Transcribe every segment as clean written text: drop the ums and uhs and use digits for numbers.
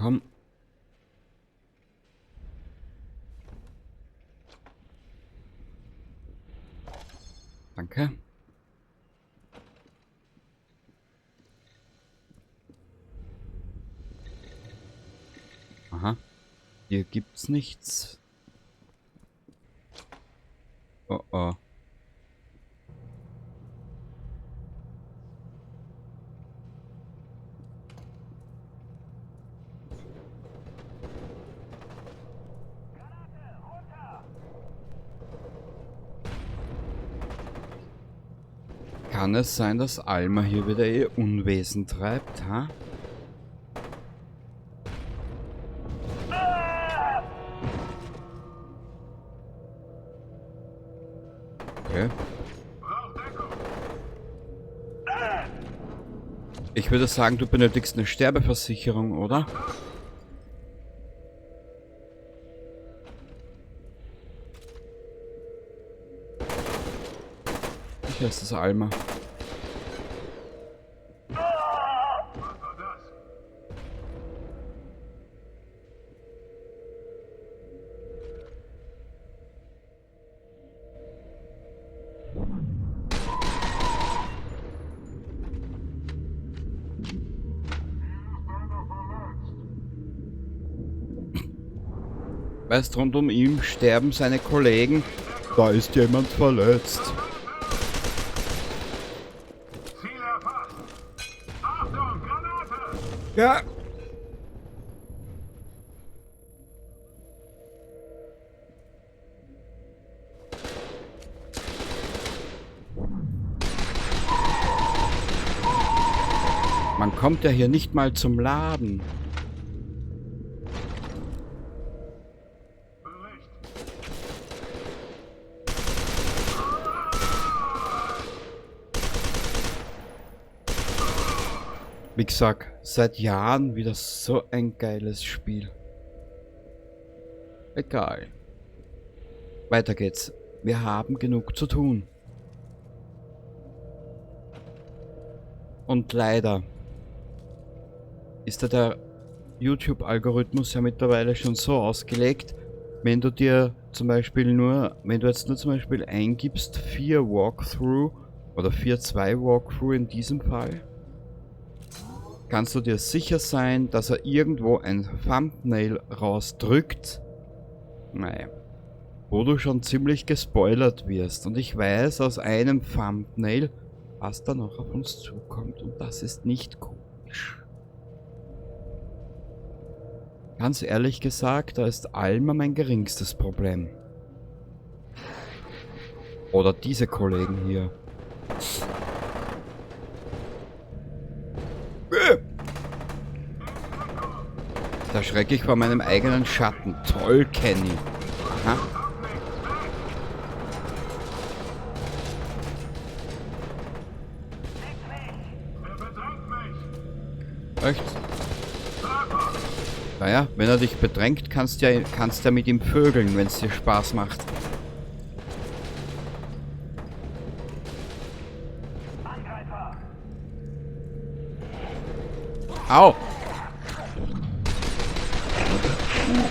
komm. Danke. Aha. Hier gibt's nichts. Oh oh. Kann es sein, dass Alma hier wieder ihr Unwesen treibt, ha? Okay. Ich würde sagen, du benötigst eine Sterbeversicherung, oder? Sicher ist das Alma. Weißt, rund um ihn sterben seine Kollegen. Da ist jemand verletzt. Ziel erfasst. Achtung, Granate! Ja. Man kommt ja hier nicht mal zum Laden. Bericht. Wie gesagt, seit Jahren wieder so ein geiles Spiel. Egal. Weiter geht's. Wir haben genug zu tun. Und leider ist da der YouTube-Algorithmus ja mittlerweile schon so ausgelegt, wenn du dir zum Beispiel wenn du jetzt nur zum Beispiel eingibst 4 Walkthrough oder 4.2 Walkthrough in diesem Fall, kannst du dir sicher sein, dass er irgendwo ein Thumbnail rausdrückt, naja, wo du schon ziemlich gespoilert wirst. Und ich weiß aus einem Thumbnail, was da noch auf uns zukommt, und das ist nicht komisch. Ganz ehrlich gesagt, da ist Alma mein geringstes Problem. Oder diese Kollegen hier. Da schrecke ich vor meinem eigenen Schatten. Toll, Kenny. Aha. Er bedrängt mich. Echt? Naja, wenn er dich bedrängt, kannst du ja mit ihm vögeln, wenn es dir Spaß macht. Angreifer. Au!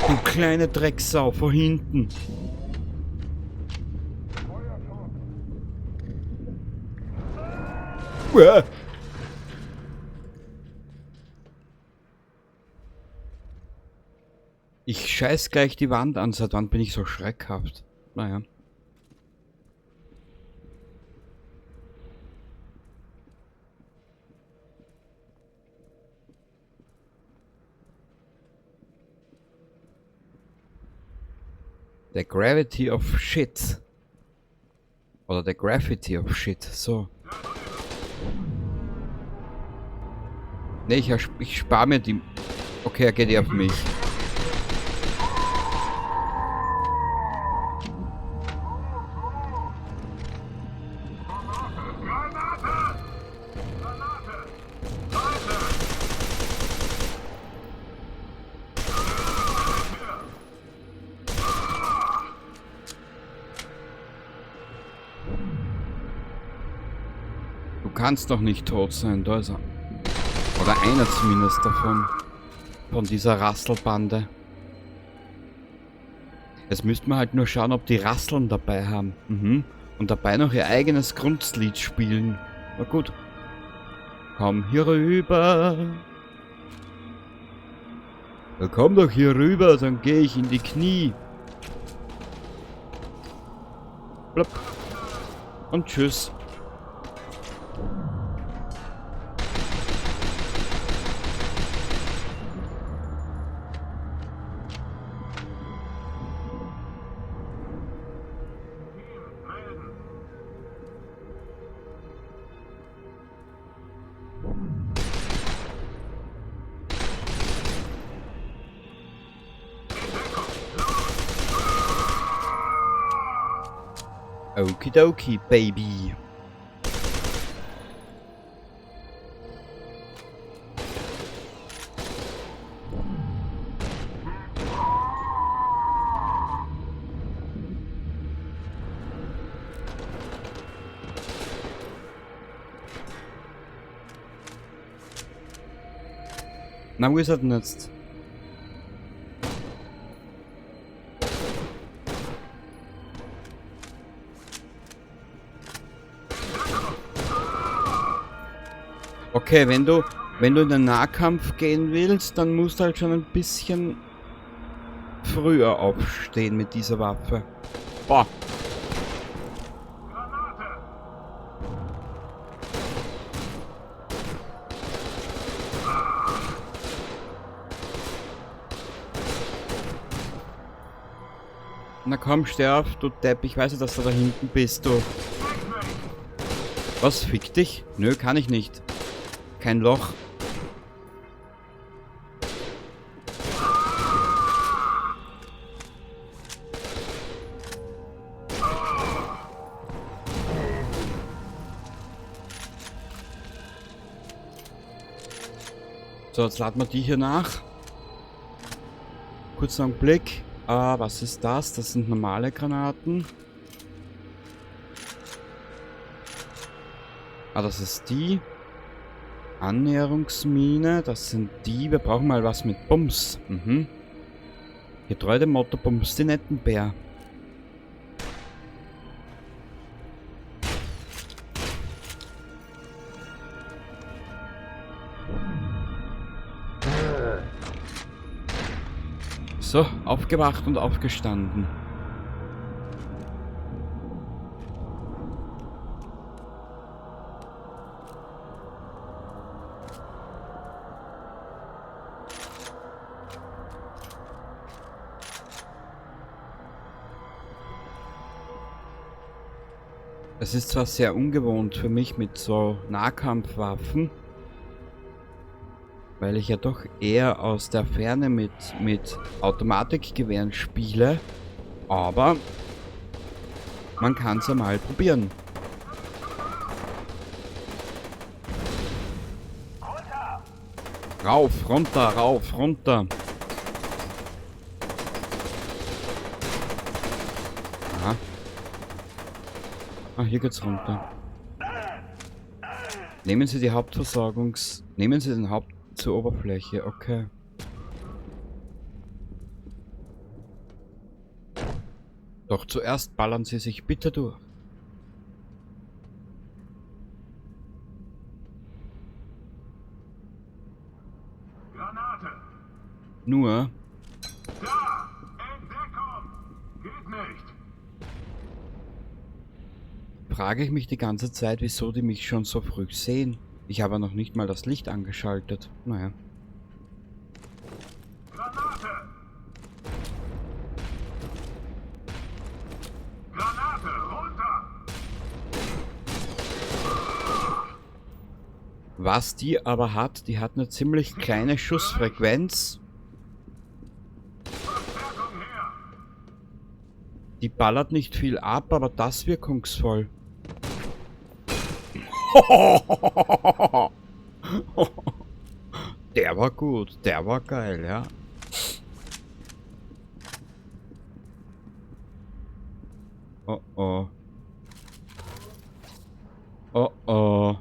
Du kleine Drecksau, vor hinten. Uah. Ich scheiß gleich die Wand an, seit wann bin ich so schreckhaft? Naja. The Gravity of Shit. Oder The Graffiti of Shit, so. Ne, ich spare mir die... Okay, er geht auf mich. Granate! Granate! Weiter! Du kannst doch nicht tot sein, da ist er. Oder einer zumindest davon. von dieser Rasselbande. Jetzt müsste man halt nur schauen, ob die Rasseln dabei haben. Mhm. Und dabei noch ihr eigenes Grundlied spielen. Na gut. Komm hier rüber. Ja, komm doch hier rüber, dann gehe ich in die Knie. Blop. Und tschüss. Okidoki, Baby. Na, wo ist er denn jetzt? Okay, wenn du in den Nahkampf gehen willst, dann musst du halt schon ein bisschen früher aufstehen mit dieser Waffe. Boah. Na komm, sterb, du Depp. Ich weiß ja, dass du da hinten bist, du. Was, fick dich? Nö, kann ich nicht. Kein Loch. So, jetzt laden wir die hier nach. Kurz einen Blick. Was ist das? Das sind normale Granaten. Das ist die. Annäherungsmine. Das sind die. Wir brauchen mal was mit Bums. Mhm. Getreu dem Motto Bums die netten Bär. So, aufgewacht und aufgestanden. Es ist zwar sehr ungewohnt für mich mit so Nahkampfwaffen, weil ich ja doch eher aus der Ferne mit Automatikgewehren spiele, aber man kann es ja mal probieren. Rauf, runter, rauf, runter. Aha. Ah, hier geht's runter. Nehmen Sie die Nehmen Sie den Haupt zur Oberfläche, okay. Doch zuerst ballern Sie sich bitte durch. Granate! Nur, Da! Entdeckung! Geht nicht! frage ich mich die ganze Zeit, wieso die mich schon so früh sehen. Ich habe noch nicht mal das Licht angeschaltet. Naja. Granate! Granate! Runter! Was die aber hat, die hat eine ziemlich kleine Schussfrequenz. Verstärkung her! Die ballert nicht viel ab, aber das wirkungsvoll. Der war gut, der war geil, ja. Oh oh. Oh oh.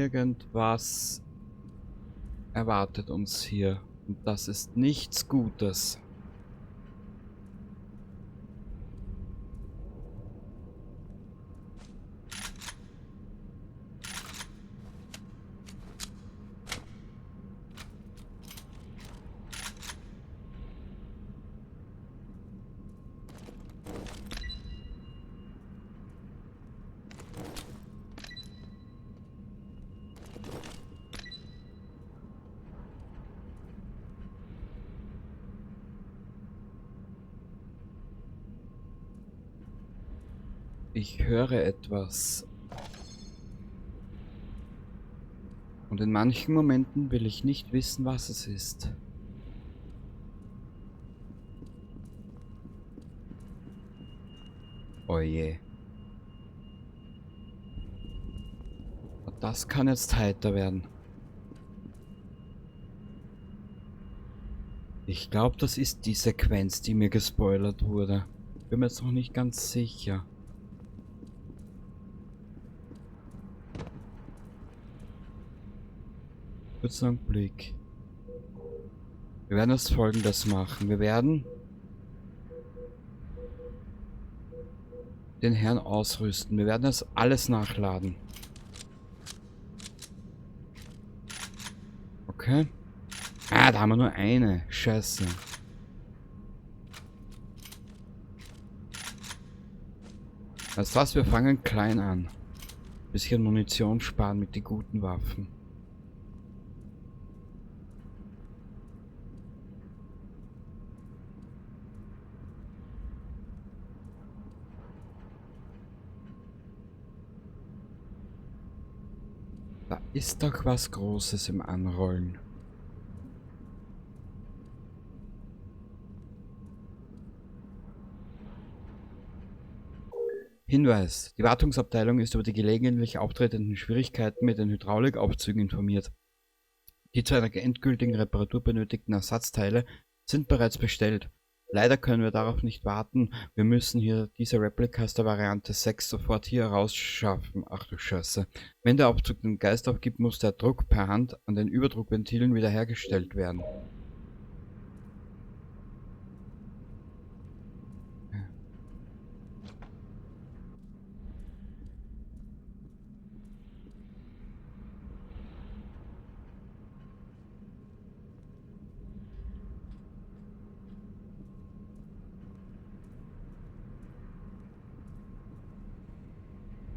Irgendwas erwartet uns hier. Und das ist nichts Gutes. Ich höre etwas. Und in manchen Momenten will ich nicht wissen, was es ist. Oh je. Das kann jetzt heiter werden. Ich glaube, das ist die Sequenz, die mir gespoilert wurde. Bin mir jetzt noch nicht ganz sicher. Kurzen Blick. Wir werden das Folgendes machen. Wir werden den Herrn ausrüsten. Wir werden das alles nachladen. Okay. Ah, da haben wir nur eine. Scheiße. Weißt du was? Wir fangen klein an. Bisschen Munition sparen mit den guten Waffen. Da ist doch was Großes im Anrollen. Hinweis: Die Wartungsabteilung ist über die gelegentlich auftretenden Schwierigkeiten mit den Hydraulikaufzügen informiert. Die zu einer endgültigen Reparatur benötigten Ersatzteile sind bereits bestellt. Leider können wir darauf nicht warten. Wir müssen hier diese Replikas der Variante 6 sofort hier rausschaffen. Ach du Scheiße. Wenn der Aufzug den Geist aufgibt, muss der Druck per Hand an den Überdruckventilen wiederhergestellt werden.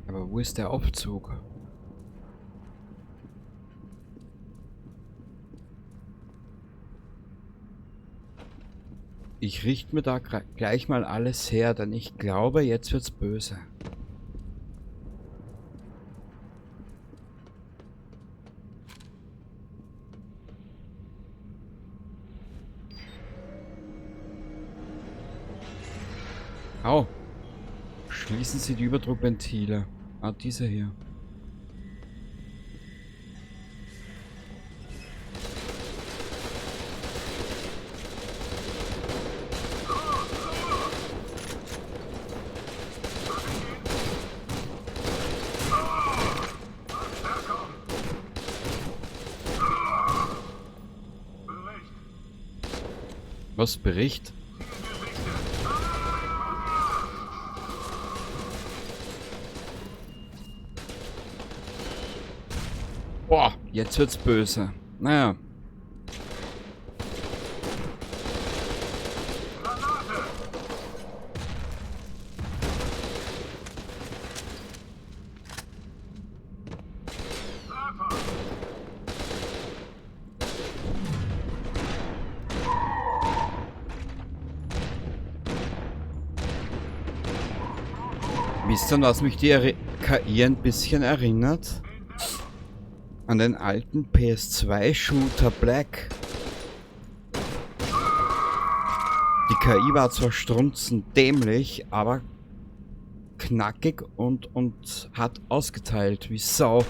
Aber wo ist der Aufzug? Ich richte mir da gleich mal alles her, denn ich glaube, jetzt wird's böse. Au! Schließen Sie die Überdruckventile. Ah, diese hier. Bericht. Was? Bericht? Boah, jetzt wird's böse. Naja. Granate. Treffer. Wisst ihr, was mich die KI ein bisschen erinnert? An den alten PS2-Shooter Black. Die KI war zwar strunzend dämlich, aber knackig und hat ausgeteilt wie Sau.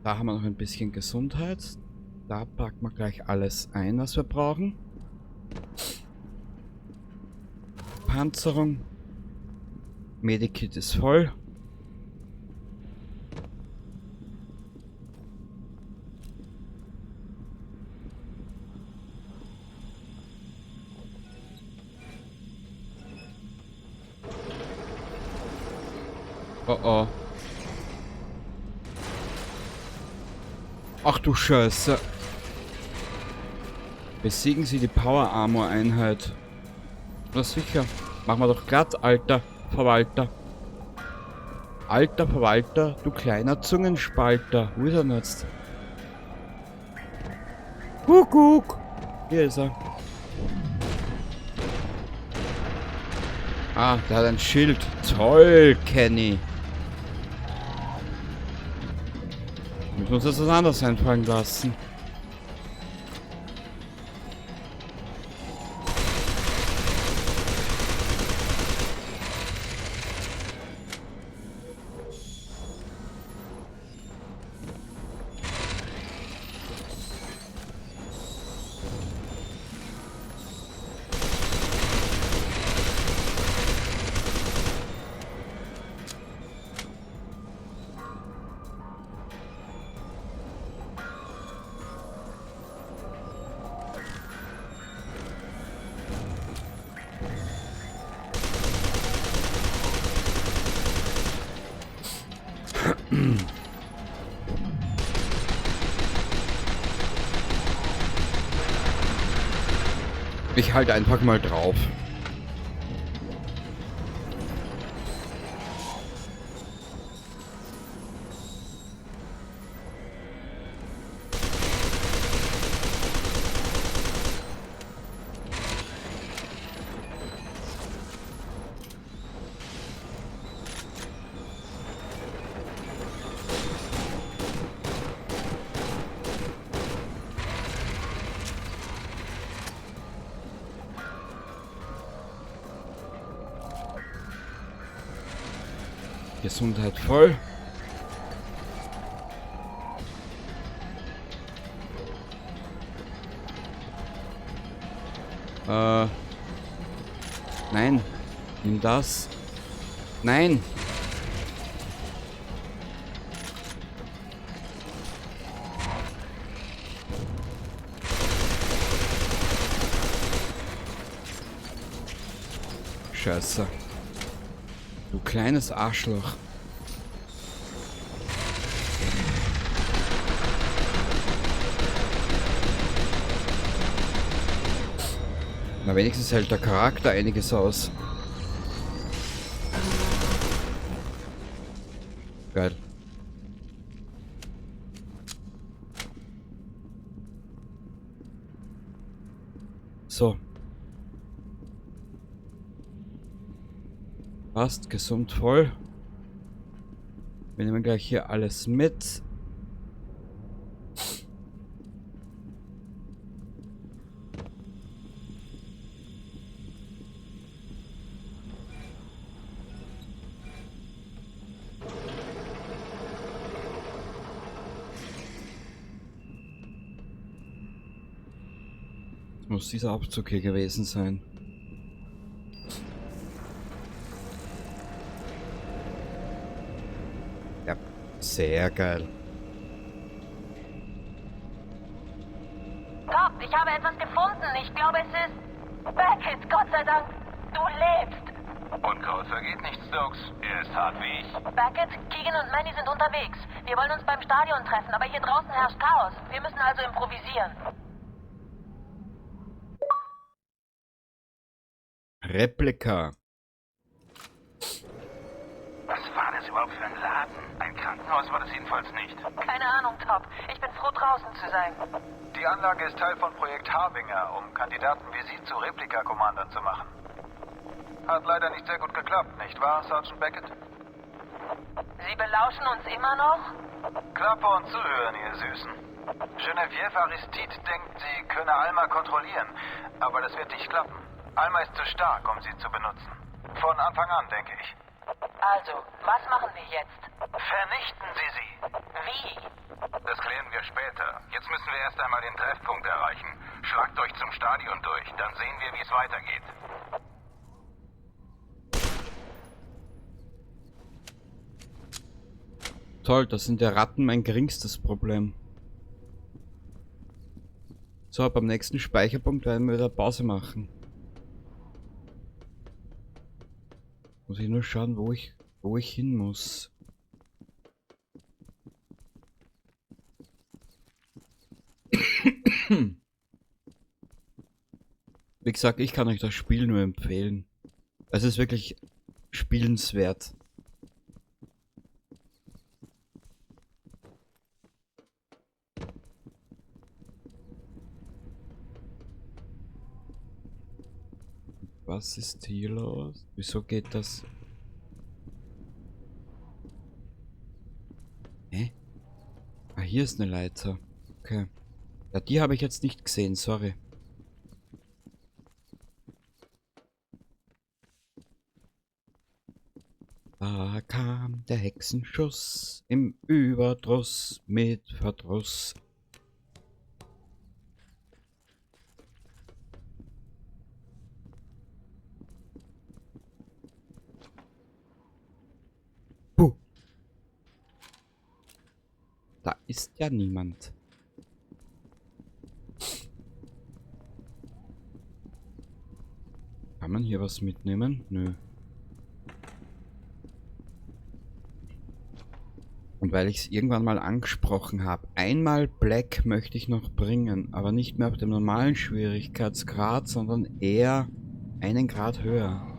Da haben wir noch ein bisschen Gesundheit. Da packen wir gleich alles ein, was wir brauchen. Panzerung. Medikit ist voll. Oh oh. Ach du Scheiße. Besiegen Sie die Power Armor Einheit. Na sicher. Machen wir doch glatt, alter Verwalter. Alter Verwalter, du kleiner Zungenspalter. Wo ist er denn jetzt? Kuckuck. Hier ist er. Ah, der hat ein Schild. Toll, Kenny. Müssen wir uns jetzt was anderes einfallen lassen. Ich halte einfach mal drauf. Gesundheit voll. Nein. Nimm das. Nein. Scheiße. Du kleines Arschloch. Na, wenigstens hält der Charakter einiges aus. Geil. So. Passt, gesund voll. Wir nehmen gleich hier alles mit. Muss dieser Abzug hier gewesen sein. Ja, sehr geil. Top, ich habe etwas gefunden. Ich glaube, es ist Beckett, Gott sei Dank. Du lebst. Unkraut vergeht nicht, Stokes. Er ist hart wie ich. Beckett, Keegan und Manny sind unterwegs. Wir wollen uns beim Stadion treffen, aber hier draußen herrscht Chaos. Wir müssen also improvisieren. Replika. Was war das überhaupt für ein Laden? Ein Krankenhaus war das jedenfalls nicht. Keine Ahnung, Top. Ich bin froh, draußen zu sein. Die Anlage ist Teil von Projekt Harbinger, um Kandidaten wie Sie zu Replika-Commandern zu machen. Hat leider nicht sehr gut geklappt, nicht wahr, Sergeant Beckett? Sie belauschen uns immer noch? Klappe und zuhören, ihr Süßen. Geneviève Aristide denkt, sie könne Alma kontrollieren, aber das wird nicht klappen. Alma ist zu stark, um sie zu benutzen. Von Anfang an, denke ich. Also, was machen wir jetzt? Vernichten Sie sie! Wie? Das klären wir später. Jetzt müssen wir erst einmal den Treffpunkt erreichen. Schlagt euch zum Stadion durch, dann sehen wir, wie es weitergeht. Toll, das sind ja Ratten mein geringstes Problem. So, beim nächsten Speicherpunkt werden wir wieder Pause machen. Muss ich nur schauen, wo ich hin muss. Wie gesagt, ich kann euch das Spiel nur empfehlen. Es ist wirklich spielenswert. Was ist hier los? Wieso geht das? Hä? Ah, hier ist eine Leiter. Okay. Ja, die habe ich jetzt nicht gesehen, sorry. Da kam der Hexenschuss im Überdruss mit Verdruss. Puh. Da ist ja niemand. Kann man hier was mitnehmen? Nö. Und weil ich es irgendwann mal angesprochen habe, einmal Black möchte ich noch bringen, aber nicht mehr auf dem normalen Schwierigkeitsgrad, sondern eher einen Grad höher.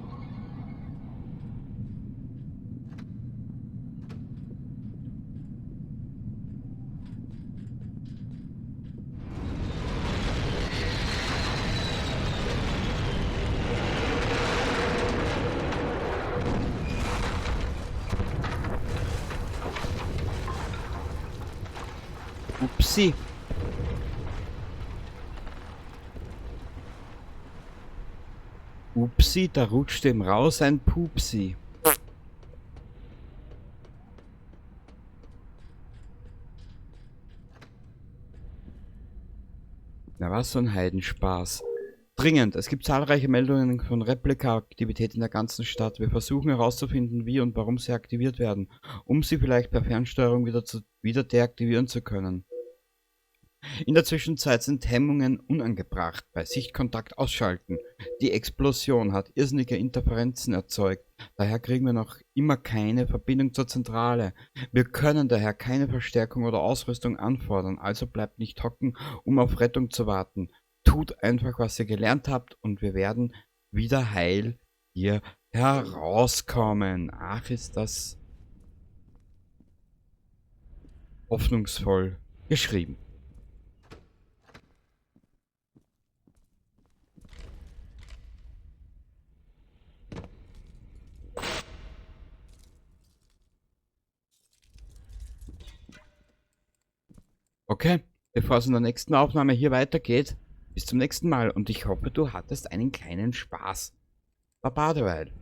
Upsi. Upsi, da rutscht ihm raus ein Pupsi. Na was, so ein Heidenspaß. Dringend, es gibt zahlreiche Meldungen von Replika-Aktivität in der ganzen Stadt. Wir versuchen herauszufinden, wie und warum sie aktiviert werden, um sie vielleicht per Fernsteuerung wieder deaktivieren zu können. In der Zwischenzeit sind Hemmungen unangebracht. Bei Sichtkontakt ausschalten. Die Explosion hat irrsinnige Interferenzen erzeugt. Daher kriegen wir noch immer keine Verbindung zur Zentrale. Wir können daher keine Verstärkung oder Ausrüstung anfordern. Also bleibt nicht hocken, um auf Rettung zu warten. Tut einfach, was ihr gelernt habt und wir werden wieder heil hier herauskommen. Ach, ist das hoffnungsvoll geschrieben. Okay, bevor es in der nächsten Aufnahme hier weitergeht, bis zum nächsten Mal und ich hoffe, du hattest einen kleinen Spaß. Baba derweil.